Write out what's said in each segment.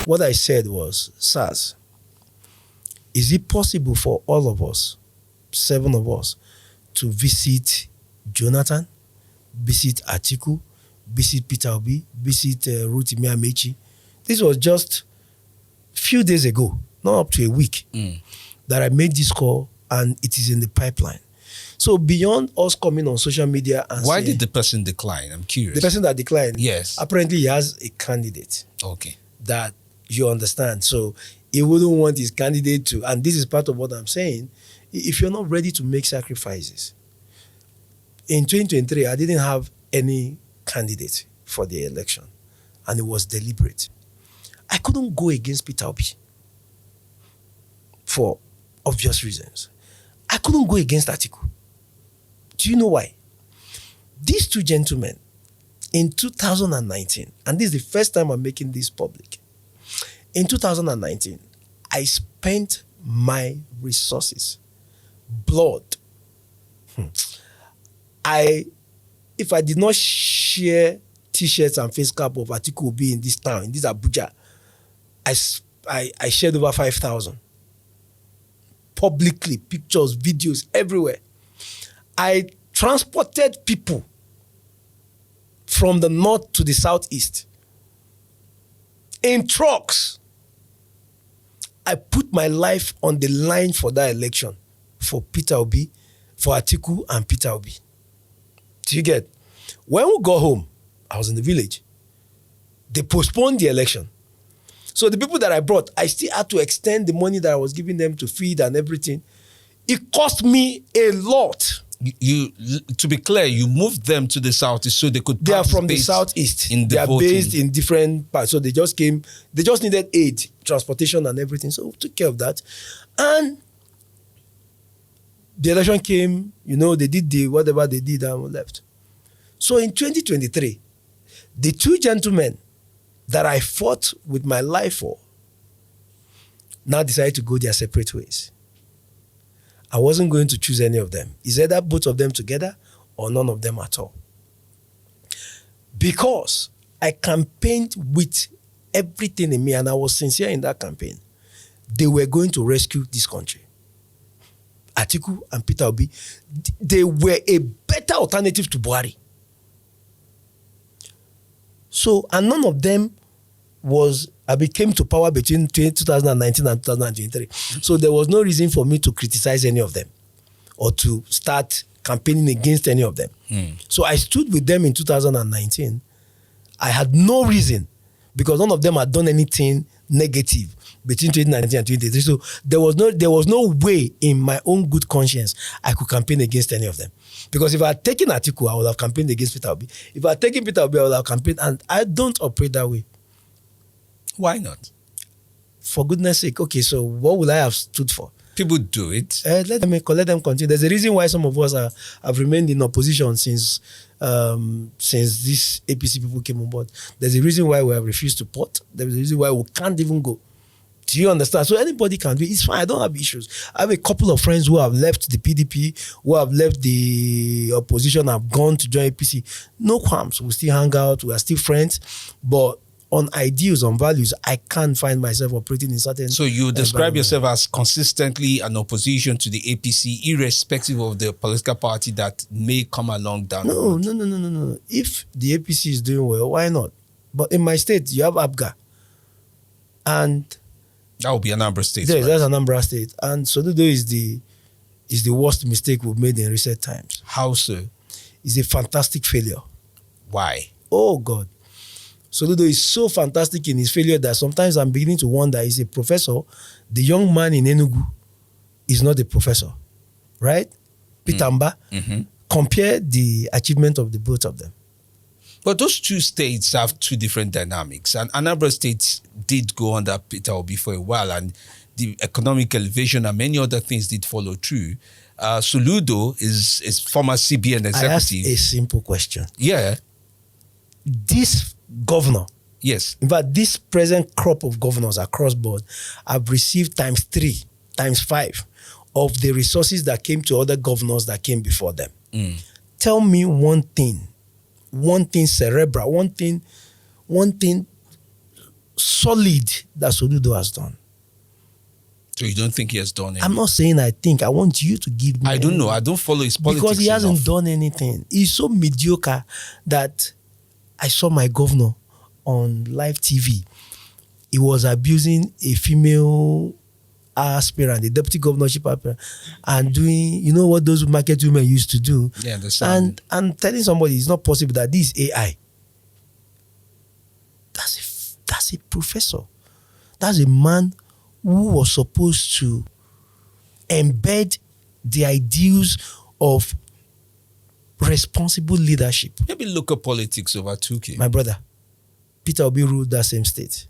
What I said was, SARS, is it possible for all of us, 7 of us, to visit Jonathan, visit Atiku, visit Peter Obi, visit Rotimi Amechi? This was just few days ago, not up to a week, that I made this call, and it is in the pipeline. So beyond us coming on social media and why did the person decline? I'm curious. The person that declined, yes, apparently he has a candidate. Okay. That you understand. So he wouldn't want his candidate to, and this is part of what I'm saying, if you're not ready to make sacrifices. In 2023, I didn't have any candidate for the election, and it was deliberate. I couldn't go against Peter Obi for obvious reasons. I couldn't go against Atiku. Do you know why? These two gentlemen, in 2019, and this is the first time I'm making this public, in 2019, I spent my resources, blood. If I did not share T-shirts and face cap of Atiku Obi in this town, in this Abuja, I shared over 5,000. Publicly, pictures, videos, everywhere. I transported people from the north to the southeast in trucks. I put my life on the line for that election, for Peter Obi, for Atiku and Peter Obi. Do you get? When we got home, I was in the village. They postponed the election. So the people that I brought, I still had to extend the money that I was giving them to feed and everything. It cost me a lot. You to be clear, you moved them to the southeast so they could. They are from the southeast. They are based in different parts. So they just came. They just needed aid, transportation, and everything. So we took care of that, and the election came. You know, they did the whatever they did and we left. So in 2023, the two gentlemen that I fought with my life for now decided to go their separate ways. I wasn't going to choose any of them. It's either both of them together or none of them at all. Because I campaigned with everything in me and I was sincere in that campaign. They were going to rescue this country. Atiku and Peter Obi, they were a better alternative to Buhari. So, and none of them came to power between 2019 and 2023. So there was no reason for me to criticize any of them or to start campaigning against any of them. So I stood with them in 2019. I had no reason because none of them had done anything negative between 2019 and 2023. So there was no way in my own good conscience I could campaign against any of them. Because if I had taken Atiku, I would have campaigned against Peter Obi. If I had taken Peter Obi, I would have campaigned, and I don't operate that way. Why not? For goodness sake, okay, so what would I have stood for? People do it. Let them continue. There's a reason why some of us have remained in opposition since these APC people came on board. There's a reason why we have refused to port. There's a reason why we can't even go. Do you understand? So anybody can do it. It's fine. I don't have issues. I have a couple of friends who have left the PDP, who have left the opposition, have gone to join APC. No qualms. We still hang out. We are still friends. But on ideals, on values, I can't find myself operating in certain. So you describe yourself as consistently an opposition to the APC, irrespective of the political party that may come along down the road. No. If the APC is doing well, why not? But in my state, you have ABGA. And that would be Anambra State. Yes, right? That's Anambra State. And Soludo is the worst mistake we've made in recent times. How so? It's a fantastic failure. Why? Oh, God. Soludo is so fantastic in his failure that sometimes I'm beginning to wonder, he's a professor. The young man in Enugu is not a professor, right? Pitamba. Compare the achievement of the both of them. But those two states have two different dynamics. And Anambra State did go under Peter Obi for a while, and the economic elevation and many other things did follow through. Soludo is former CBN executive. I asked a simple question. Yeah. This governor, yes, in fact, this present crop of governors across board have received times 3, times 5 of the resources that came to other governors that came before them. Tell me one thing cerebral, one thing solid that Soludo has done. So you don't think he has done anything? I'm not saying I think. I want you to give me. I don't know. I don't follow his politics because he hasn't enough. done anything. He's so mediocre that I saw my governor on live TV. He was abusing a female aspirant, a deputy governorship aspirant, and doing, you know what those market women used to do. Yeah, understand. And telling somebody it's not possible that this is AI. That's a professor. That's a man who was supposed to embed the ideals of responsible leadership. Maybe local politics overtook him. My brother, Peter Obi ruled that same state.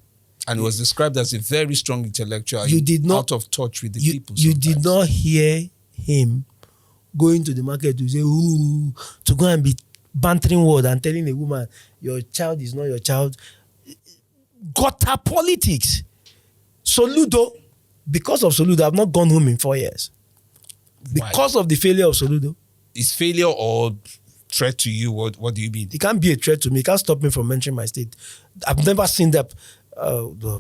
And was described as a very strong intellectual. You did not, out of touch with the people. You did not hear him going to the market to say, ooh, to go and be bantering word and telling a woman, your child is not your child. Gutter politics. Soludo, because of Soludo, I've not gone home in 4 years. Because of the failure of Soludo. Is failure or threat to you? What do you mean? It can't be a threat to me. It can't stop me from mentioning my state. I've never seen that.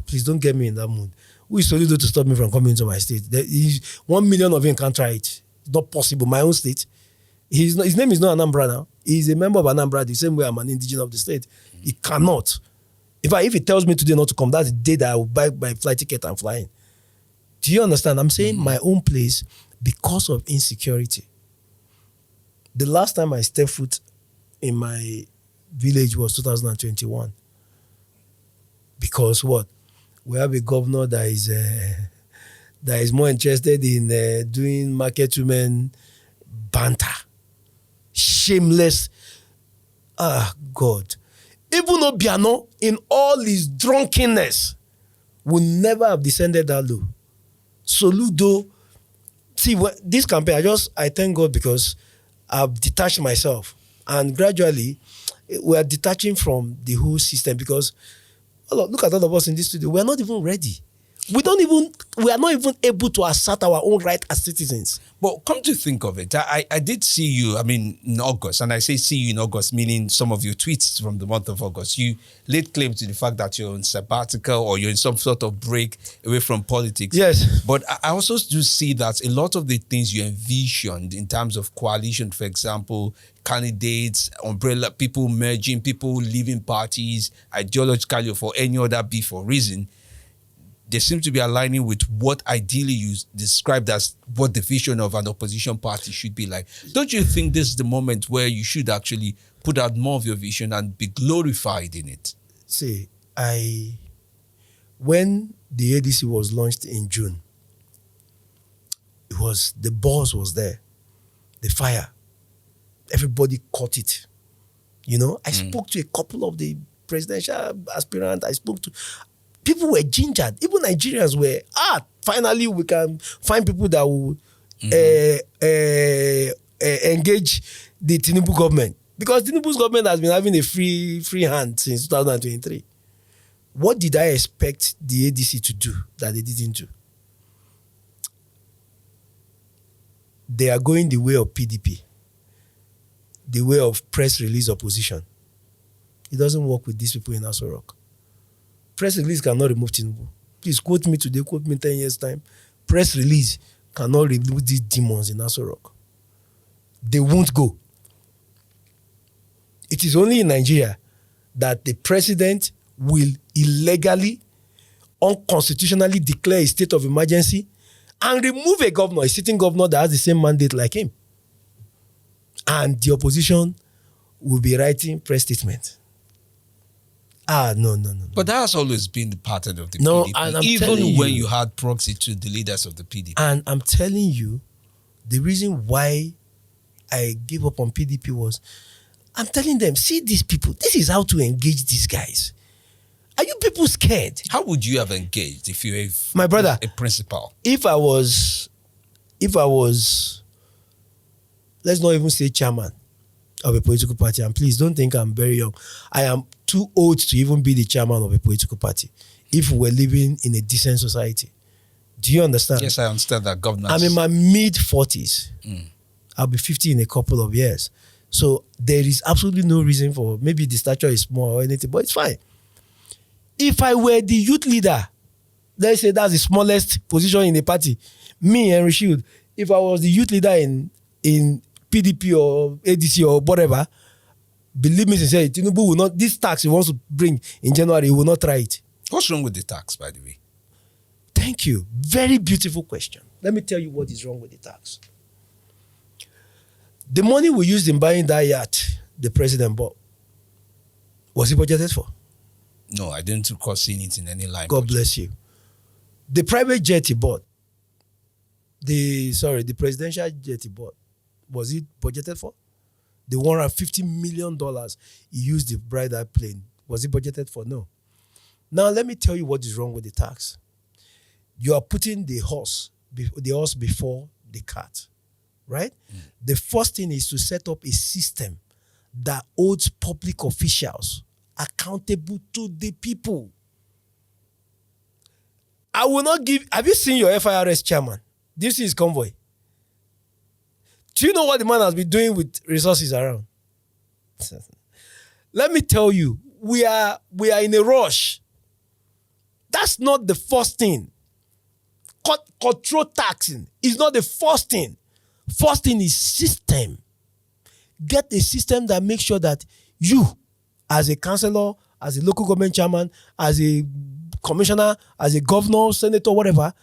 Please don't get me in that mood. Who is Soludo to stop me from coming to my state? 1 million of you can't try it. It's not possible. My own state. His name is not Anambra now. He's a member of Anambra the same way I'm an indigenous of the state. He cannot. If he tells me today not to come, that's the day that I will buy my flight ticket and fly in. Do you understand? I'm saying my own place because of insecurity. The last time I stepped foot in my village was 2021. Because what? We have a governor that is more interested in doing market women banter. Shameless. God. Even Obiano, in all his drunkenness, would never have descended that low. Soludo, see, this campaign, I thank God because I've detached myself. And gradually, we are detaching from the whole system because, look at all of us in this studio, we are not even ready. We are not even able to assert our own right as citizens. But come to think of it, I did see you, in August, and I say see you in August, meaning some of your tweets from the month of August. You laid claim to the fact that you're on sabbatical or you're in some sort of break away from politics. Yes. But I also do see that a lot of the things you envisioned in terms of coalition, for example, candidates, umbrella, people merging, people leaving parties, ideologically or for any other beef or reason, they seem to be aligning with what ideally you described as what the vision of an opposition party should be like. Don't you think this is the moment where you should actually put out more of your vision and be glorified in it? See, when the ADC was launched in June, the buzz was there, the fire. Everybody caught it. I spoke to a couple of the presidential aspirants. I spoke to... People were gingered. Even Nigerians were, finally we can find people that will engage the Tinubu government. Because Tinubu's government has been having a free hand since 2023. What did I expect the ADC to do that they didn't do? They are going the way of PDP, the way of press release opposition. It doesn't work with these people in Aso Rock. Press release cannot remove Tinubu. Please quote me today, quote me 10 years' time. Press release cannot remove these demons in Aso Rock. They won't go. It is only in Nigeria that the president will illegally, unconstitutionally declare a state of emergency and remove a governor, a sitting governor that has the same mandate like him. And the opposition will be writing press statements. No. But that has always been the pattern of the No, PDP, and I'm even telling when you- you had proxy to the leaders of the PDP. And I'm telling you, the reason why I gave up on PDP was, I'm telling them, see these people, this is how to engage these guys. Are you people scared? How would you have engaged if you were My brother, a principal? If I was, let's not even say chairman of a political party, and please don't think I'm very young. I am too old to even be the chairman of a political party if we're living in a decent society. Do you understand? Yes, I understand that governance. I'm in my mid-40s. I'll be 50 in a couple of years. So there is absolutely no reason for, maybe the stature is small or anything, but it's fine. If I were the youth leader, let's say that's the smallest position in the party, me, Henry Shield, if I was the youth leader in PDP or ADC or whatever, believe me sincerely, Tinubu will not, this tax he wants to bring in January, he will not try it. What's wrong with the tax, by the way? Thank you. Very beautiful question. Let me tell you what is wrong with the tax. The money we used in buying that yacht the president bought, was it budgeted for? No, I didn't recall seeing it in any line. God bless you. The private jet he bought, the presidential jet he bought, was it budgeted for? The $150 million he used to buy that plane, was it budgeted for? No. Now let me tell you what is wrong with the tax. You are putting the horse before the cart, right? The first thing is to set up a system that holds public officials accountable to the people. I will not give. Have you seen your FIRS chairman? Do you see his convoy? Do you know what the man has been doing with resources around? Let me tell you, we are in a rush. That's not the first thing. Control taxing is not the first thing. First thing is system. Get a system that makes sure that you, as a councillor, as a local government chairman, as a commissioner, as a governor, senator, whatever,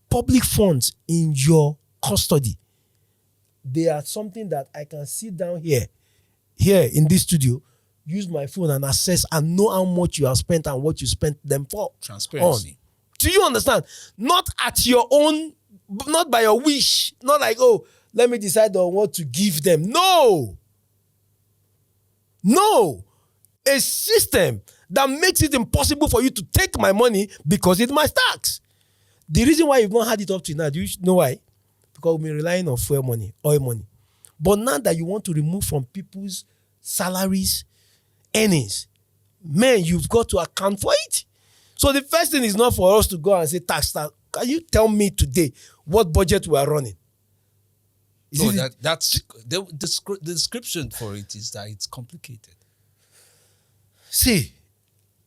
public funds in your custody. They are something that I can sit down here in this studio, use my phone and access and know how much you have spent and what you spent them for. Transparency. On. Do you understand? Not at your own, not by your wish. Not like, oh, let me decide on what to give them. No. No. A system that makes it impossible for you to take my money because it's my tax. The reason why you've not had it up to now, do you know why? Because we've been relying on fuel money, oil money. But now that you want to remove from people's salaries, earnings, man, you've got to account for it. So the first thing is not for us to go and say tax. Can you tell me today what budget we are running? That's the description for it is that it's complicated. See,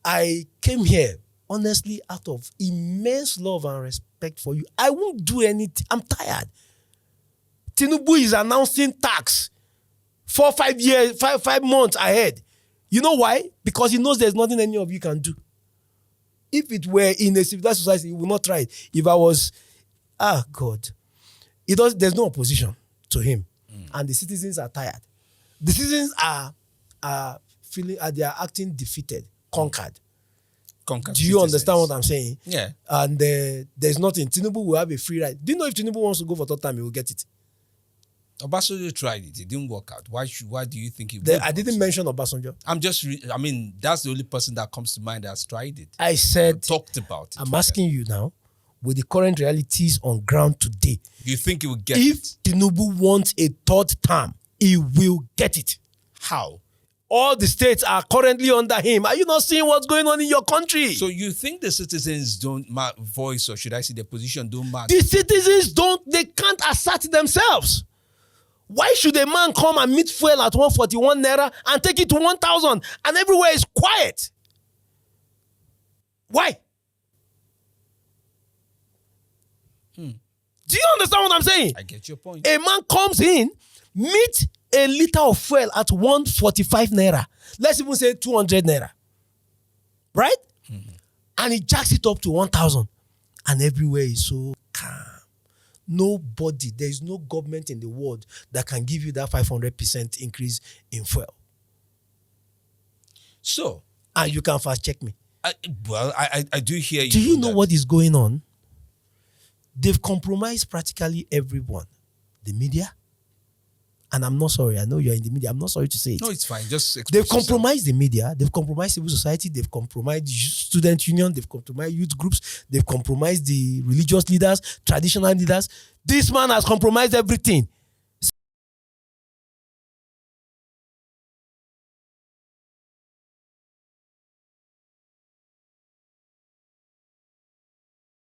I came here honestly out of immense love and respect for you. I won't do anything. I'm tired. Tinubu is announcing tax 5 months ahead. You know why? Because he knows there's nothing any of you can do. If it were in a civilized society, he would not try it. If I was, God, there's no opposition to him. And the citizens are tired. The citizens are feeling, they are acting defeated, conquered. Do you understand what I'm saying? Yeah. And there's nothing. Tinubu will have a free ride. Do you know if Tinubu wants to go for third time, he will get it? Obasanjo tried it. It didn't work out. Why do you think he would? I didn't mention Obasanjo. That's the only person that comes to mind that's tried it. I said, talked about it. I'm asking you now, with the current realities on ground today, you think he will get if it? Tinubu wants a third term, he will get it. How? All the states are currently under him. Are you not seeing what's going on in your country? So you think the citizens don't voice, or should I say their position don't matter? The citizens they can't assert themselves. Why should a man come and meet fuel at 141 naira and take it to 1,000 and everywhere is quiet? Why? Do you understand what I'm saying? I get your point. A man comes in, meet a liter of fuel at 145 naira. Let's even say 200 naira. Right? And he jacks it up to 1,000. And everywhere is so calm. Nobody, there is no government in the world that can give you that 500% increase in fuel. So, and you can fast check me. I do hear you. Do you know what is going on? They've compromised practically everyone. The media. And I'm not sorry. I know you're in the media. I'm not sorry to say it. No, it's fine. Just they've compromised the media. They've compromised civil society. They've compromised student union. They've compromised youth groups. They've compromised the religious leaders, traditional leaders. This man has compromised everything.